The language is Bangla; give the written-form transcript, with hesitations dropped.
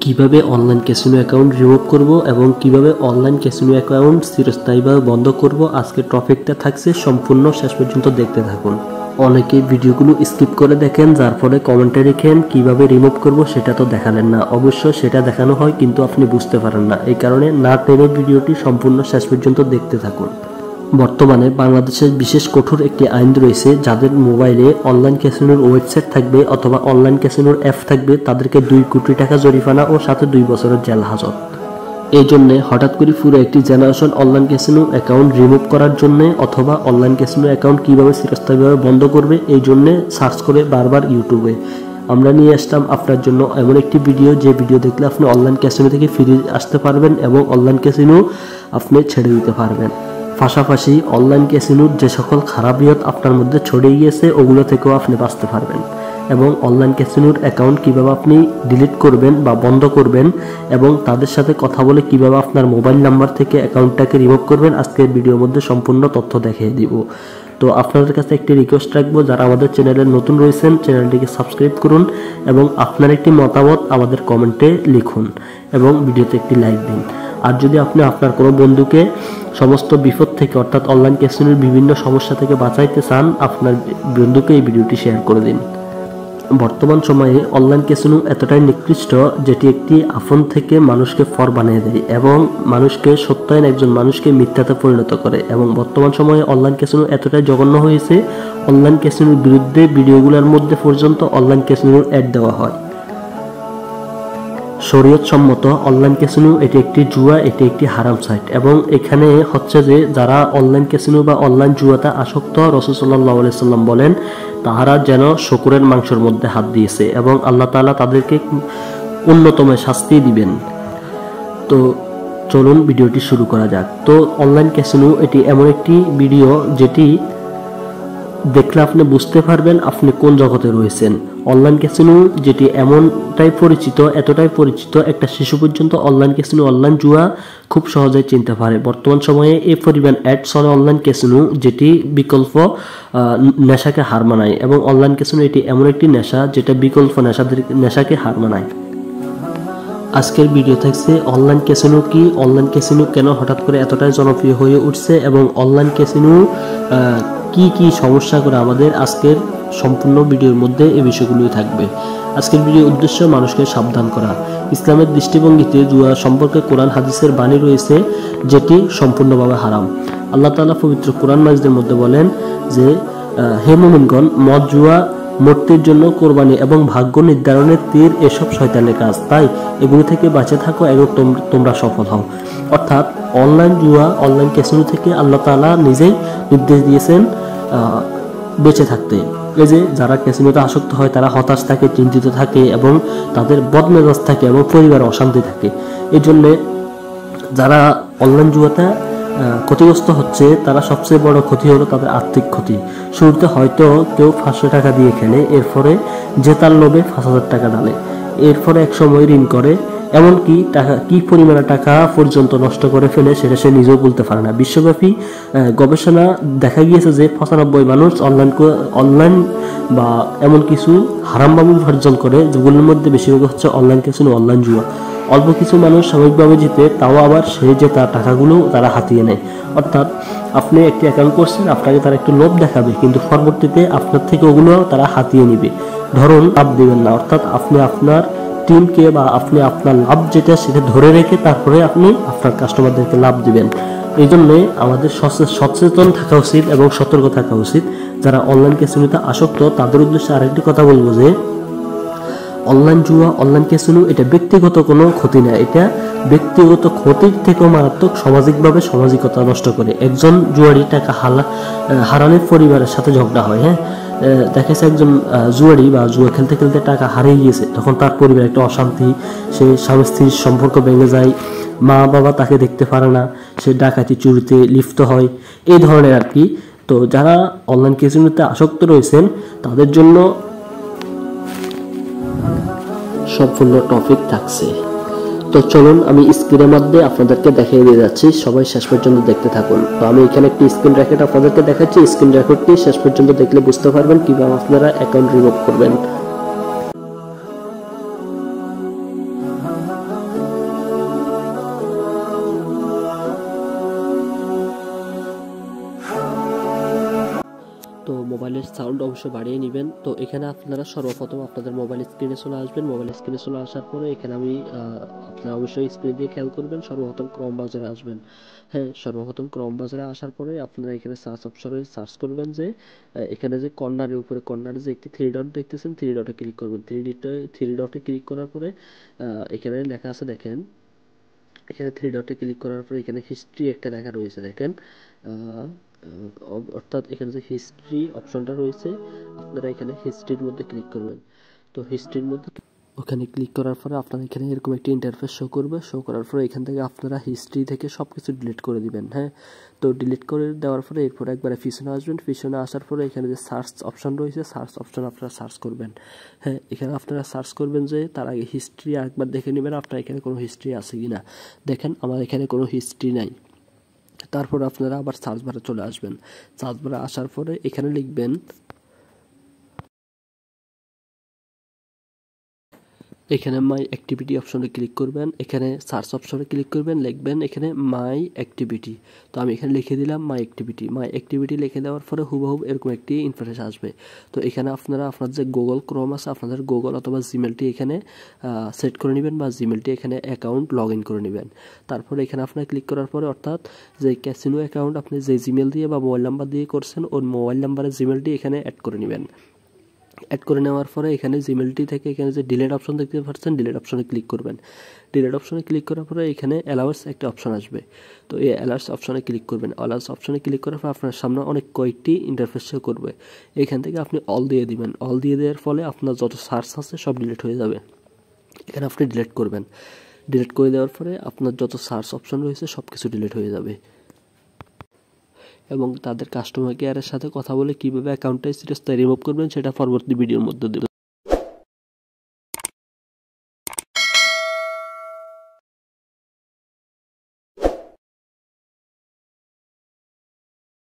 কিভাবে অনলাইন ক্যাসিনো অ্যাকাউন্ট রিমুভ করব এবং কিভাবে অনলাইন ক্যাসিনো অ্যাকাউন্ট চিরস্থায়ীভাবে বন্ধ করব আজকের টপিকটা থাকছে, সম্পূর্ণ শেষ পর্যন্ত দেখতে থাকুন। অনেকেই ভিডিওগুলো স্কিপ করে দেখেন, যার ফলে কমেন্টে লিখেন কিভাবে রিমুভ করব সেটা তো দেখালেন না। অবশ্য সেটা দেখানো হয় কিন্তু আপনি বুঝতে পারেন না, এই কারণে না টেনে ভিডিওটি সম্পূর্ণ শেষ পর্যন্ত দেখতে থাকুন। বর্তমানে বাংলাদেশের বিশেষ কঠোর একটি আইন রয়েছে, যাদের মোবাইলে অনলাইন ক্যাসিনোর ওয়েবসাইট থাকবে অথবা অনলাইন ক্যাসিনোর অ্যাপ থাকবে তাদেরকে 2 কোটি টাকা জরিমানা ও সাথে 2 বছরের জেল হাজত। এই জন্যে হঠাৎ করে পুরো একটি generation online casino account remove করার জন্য অথবা অনলাইন ক্যাসিনো অ্যাকাউন্ট কীভাবে চিরস্থায়ীভাবে বন্ধ করবে এই জন্যে সার্চ করে বারবার ইউটিউবে আমরা নিয়ে আসলাম আপনার জন্য এমন একটি ভিডিও, যে ভিডিও দেখলে আপনি অনলাইন ক্যাসিনো থেকে ফিরে আসতে পারবেন এবং অনলাইন ক্যাসিনো আপনি ছেড়ে দিতে পারবেন। পাশাপাশি অনলাইন ক্যাসিনোর যে সকল খারাপিয়ত আপনার মধ্যে ছড়িয়ে গিয়েছে ওগুলো থেকেও আপনি বাঁচতে পারবেন এবং অনলাইন ক্যাসিনোর অ্যাকাউন্ট কীভাবে আপনি ডিলিট করবেন বা বন্ধ করবেন এবং তাদের সাথে কথা বলে কীভাবে আপনার মোবাইল নাম্বার থেকে অ্যাকাউন্টটাকে রিমুভ করবেন আজকের ভিডিওর মধ্যে সম্পূর্ণ তথ্য দেখিয়ে দিব। তো আপনাদের কাছে একটি রিকোয়েস্ট রাখবো, যারা আমাদের চ্যানেলে নতুন রয়েছেন চ্যানেলটিকে সাবস্ক্রাইব করুন এবং আপনার একটি মতামত আমাদের কমেন্টে লিখুন এবং ভিডিওতে একটি লাইক দিন। আর যদি আপনি আপনার কোনো বন্ধুকে সমস্ত বিপদ থেকে অর্থাৎ অনলাইন ক্যাসিনোর বিভিন্ন সমস্যা থেকে বাঁচাইতে চান, আপনার বন্ধুকে এই ভিডিওটি শেয়ার করে দিন। বর্তমান সময়ে অনলাইন ক্যাসিনো এতটাই নিকৃষ্ট যেটি একটি আফন থেকে মানুষকে ফর বানিয়ে দেয় এবং মানুষকে সত্যায়ন একজন মানুষকে মিথ্যাতে পরিণত করে। এবং বর্তমান সময়ে অনলাইন ক্যাসিনো এতটাই জঘন্য হয়েছে, অনলাইন ক্যাসিনোর বিরুদ্ধে ভিডিওগুলোর মধ্যে পর্যন্ত অনলাইন ক্যাসিনোর অ্যাড দেওয়া হয়। শরীয়ত সম্মত অনলাইন ক্যাসিনো এটি একটি জুয়া, এটি একটি হারাম সাইট এবং এখানে হচ্ছে যে যারা অনলাইন ক্যাসিনো বা অনলাইন জুয়াতে আসক্ত, রাসূল সাল্লাল্লাহু আলাইহি সাল্লাম বলেন তাহারা যেন শকুরের মাংসের মধ্যে হাত দিয়েছে এবং আল্লাহ তাআলা তাদেরকে অন্যতম শাস্তি দিবেন। তো চলুন ভিডিওটি শুরু করা যাক। তো অনলাইন ক্যাসিনো এটি এমন একটি ভিডিও যেটি দেখলে আপনি বুঝতে পারবেন আপনি কোন জগতে রয়েছেন। অনলাইন ক্যাসিনো যেটি এমনটাই পরিচিত, এতটাই পরিচিত, একটা শিশু পর্যন্ত অনলাইন ক্যাসিনো অনলাইন জুয়া খুব সহজেই চিনতে পারে। বর্তমান সময়ে এই পরিমাণ অ্যাড চলে অনলাইন ক্যাসিনো যেটি বিকল্প নেশাকে হার মানায় এবং অনলাইন ক্যাসিনো এটি এমন একটি নেশা যেটা বিকল্প নেশাকে হার মানায়। আজকের ভিডিও থাকছে অনলাইন ক্যাসিনো কি, অনলাইন ক্যাসিনো কেন হঠাৎ করে এতটাই জনপ্রিয় হয়ে উঠছে এবং অনলাইন ক্যাসিনো কি কি সমস্যা করে আমাদের আজকের সম্পূর্ণ ভিডিওর মধ্যে এই বিষয়গুলোই থাকবে। আজকের ভিডিওর উদ্দেশ্য মানুষকে সাবধান করা। ইসলামের দৃষ্টিভঙ্গিতে জুয়া সম্পর্কে কোরআন হাদিসের বাণী রয়েছে যেটি সম্পূর্ণভাবে হারাম। আল্লাহ তাআলা পবিত্র কোরআন মাজিদের মধ্যে বলেন যে হে মুমিনগণ, মদ, জুয়া, মূর্তির জন্য কোরবানি এবং ভাগ্য নির্ধারণের তীর এসব শয়তানের কাজ, তাই এগুলো থেকে বাঁচে থাকো এবং তোমরা সফল হও। অর্থাৎ অনলাইন জুয়া, অনলাইন ক্যাসিনো থেকে আল্লাহ তাআলা নিজেই নির্দেশ দিয়েছেন বেঁচে থাকতে। এই যে যারা ক্যাসিনোতে আসক্ত হয় তারা হতাশ থাকে, চিন্তিত থাকে এবং তাদের বদমেজাজ থাকে এবং পরিবারে অশান্তি থাকে। এই জন্যে যারা অনলাইন জুয়াতে ক্ষতিগ্রস্ত হচ্ছে তারা সবচেয়ে বড় ক্ষতি হলো তাদের আর্থিক ক্ষতি। শুরুতে হয়তো কেউ 500 টাকা দিয়ে খেলে, এরপরে জেতার লোভে 5000 টাকা ডালে, এরপরে এক সময় ঋণ করে, এমনকি টাকা কি পরিমাণে টাকা পর্যন্ত নষ্ট করে ফেলে সেটা সে নিজেও বলতে পারে না। বিশ্বব্যাপী গবেষণা দেখা গিয়েছে যে 95 মানুষ অনলাইন বা এমন কিছু হারামভাবে উপার্জন করে, যেগুলোর মধ্যে বেশিরভাগ হচ্ছে অনলাইন ক্যাসিনো, অনলাইন জুয়া। অল্প কিছু মানুষ সাময়িকভাবে জিতে, তাও আবার সেই জেতা টাকাগুলো তারা হাতিয়ে নেয়। অর্থাৎ আপনি একটি অ্যাকাউন্ট করছেন, আপনাকে তারা একটু লোভ দেখাবে কিন্তু পরবর্তীতে আপনার থেকে ওগুলো তারা হাতিয়ে নিবে। ধরুন লাভ দিবেন না, অর্থাৎ আপনি আপনার টিমকে বা আপনি আপনার লাভ যেটা সেটা ধরে রেখে তারপরে আপনি আপনার কাস্টমারদেরকে লাভ দিবেন। এই জন্যে আমাদের সচেতন থাকা উচিত এবং সতর্ক থাকা উচিত। যারা অনলাইন ক্যাসিনোতে আসক্ত তাদের উদ্দেশ্যে আরেকটি কথা বলবো যে অনলাইন জুয়া, অনলাইন ক্যাসিনো এটা ব্যক্তিগত কোনো ক্ষতি না, এটা ব্যক্তিগত ক্ষতির থেকেও মারাত্মক সামাজিকভাবে সামাজিকতা নষ্ট করে। একজন জুয়ারি টাকা হারানোর পরিবারের সাথে ঝগড়া হয়, হ্যাঁ, দেখেছে একজন জুয়ারি বা জুয়া খেলতে খেলতে টাকা হারিয়ে গিয়েছে, তখন তার পরিবার একটা অশান্তি, সে স্বামী স্ত্রীর সম্পর্ক ভেঙে যায়, মা বাবা তাকে দেখতে পারে না, সে ডাকাতি চুরিতে লিপ্ত হয়, এই ধরনের আর কি। তো যারা অনলাইন ক্যাসিনোতে আসক্ত রয়েছেন তাদের জন্য সম্পূর্ণ টপিক থাকছে। তো চলুন আমি স্ক্রিনের মধ্যে আপনাদেরকে দেখিয়ে দিয়ে যাচ্ছি, সবাই শেষ পর্যন্ত দেখতে থাকুন। তো আমি এখানে একটি স্ক্রিন রেকর্ড আপনাদেরকে দেখাচ্ছি, স্ক্রিন রেকর্ডটি শেষ পর্যন্ত দেখলে বুঝতে পারবেন কিভাবে আপনারা অ্যাকাউন্ট রিমুভ করবেন। সাউন্ড অবশ্যই বাড়িয়ে নেবেন। তো এখানে আপনারা সর্বপ্রথম আপনাদের মোবাইল স্ক্রিনে চলে আসবেন। মোবাইল স্ক্রিনে চলে আসার পরে এখানে আপনারা অবশ্যই স্ক্রিন দিয়ে খেয়াল করবেন, সর্বপ্রথম ক্রোম ব্রাউজারে আসবেন। হ্যাঁ, সর্বপ্রথম ক্রোম ব্রাউজারে আসার পরে আপনারা এখানে সার্চ অপশনে সার্চ করবেন যে এখানে যে কর্নারের উপরে কর্নারে যে একটি থ্রি ডট দেখতেছেন, থ্রি ডটে ক্লিক করবেন। থ্রি ডটে ক্লিক করার পরে এখানে লেখা আছে দেখেন, এখানে থ্রি ডটে ক্লিক করার পরে এখানে হিস্ট্রি একটা লেখা রয়েছে দেখেন, অর্থাৎ এখানে যে হিস্ট্রি অপশনটা রয়েছে আপনারা এখানে হিস্ট্রির মধ্যে ক্লিক করবেন। তো হিস্ট্রির মধ্যে ওখানে ক্লিক করার পরে আপনারা এখানে এরকম একটি ইন্টারফেস শো করবে। শো করার পরে এখান থেকে আপনারা হিস্ট্রি থেকে সব কিছু ডিলিট করে দিবেন। হ্যাঁ, তো ডিলিট করে দেওয়ার পরে এরপর একবারে পিছনে আসবেন। পিছনে আসার পরে এখানে যে সার্চ অপশন রয়েছে, সার্চ অপশন আপনারা সার্চ করবেন। হ্যাঁ, এখানে আপনারা সার্চ করবেন যে তার আগে হিস্ট্রি আরেকবার দেখে নেবেন আপনার এখানে কোনো হিস্ট্রি আছে কিনা। দেখেন আমার এখানে কোনো হিস্ট্রি নাই। তারপর আপনারা আবার সার্চ বারে চলে আসবেন। সার্চ বারে আসার পরে এখানে লিখবেন, এখানে মাই অ্যাক্টিভিটি অপশনে ক্লিক করবেন। এখানে সার্চ অপশনে ক্লিক করবেন, লিখবেন এখানে মাই অ্যাক্টিভিটি। তো আমি এখানে লিখে দিলাম মাই অ্যাক্টিভিটি। মাই অ্যাক্টিভিটি লিখে দেওয়ার পরে হুবহু এরকম একটি ইন্টারফেস আসবে। তো এখানে আপনারা আপনার যে গুগল ক্রোম আছে, আপনাদের গুগল অথবা জিমেলটি এখানে সেট করে নেবেন বা জিমেলটি এখানে অ্যাকাউন্ট লগ ইন করে নেবেন। তারপরে এখানে আপনার ক্লিক করার পরে অর্থাৎ যে ক্যাসিনো অ্যাকাউন্ট আপনি যে জিমেল দিয়ে বা মোবাইল নাম্বার দিয়ে করছেন ওই মোবাইল নাম্বারের জিমেলটি এখানে অ্যাড করে নেবেন। অ্যাড করে নেওয়ার পরে এখানে জিমেলটি থেকে এখানে যে ডিলিট অপশন দেখতে পাচ্ছেন, ডিলিট অপশনে ক্লিক করবেন। ডিলিট অপশনে ক্লিক করার পরে এখানে অ্যালাউন্স একটা অপশন আসবে। তো এই অ্যালাউন্স অপশনে ক্লিক করবেন। অ্যালাউন্স অপশনে ক্লিক করার পর আপনার সামনে অনেক কয়েকটি ইন্টারফেস শো করবে। এখান থেকে আপনি অল দিয়ে দিবেন। অল দিয়ে দেওয়ার ফলে আপনার যত সার্চ আছে সব ডিলিট হয়ে যাবে। এখানে আপনি ডিলিট করবেন। ডিলিট করে দেওয়ার পরে আপনার যত সার্চ অপশন রয়েছে সব কিছু ডিলিট হয়ে যাবে। এবং তাদের কাস্টমার কেয়ারের সাথে কথা বলে কীভাবে অ্যাকাউন্টটা স্ট্যাটাস রিমুভ করবেন সেটা পরবর্তী ভিডিওর মধ্যে দেব।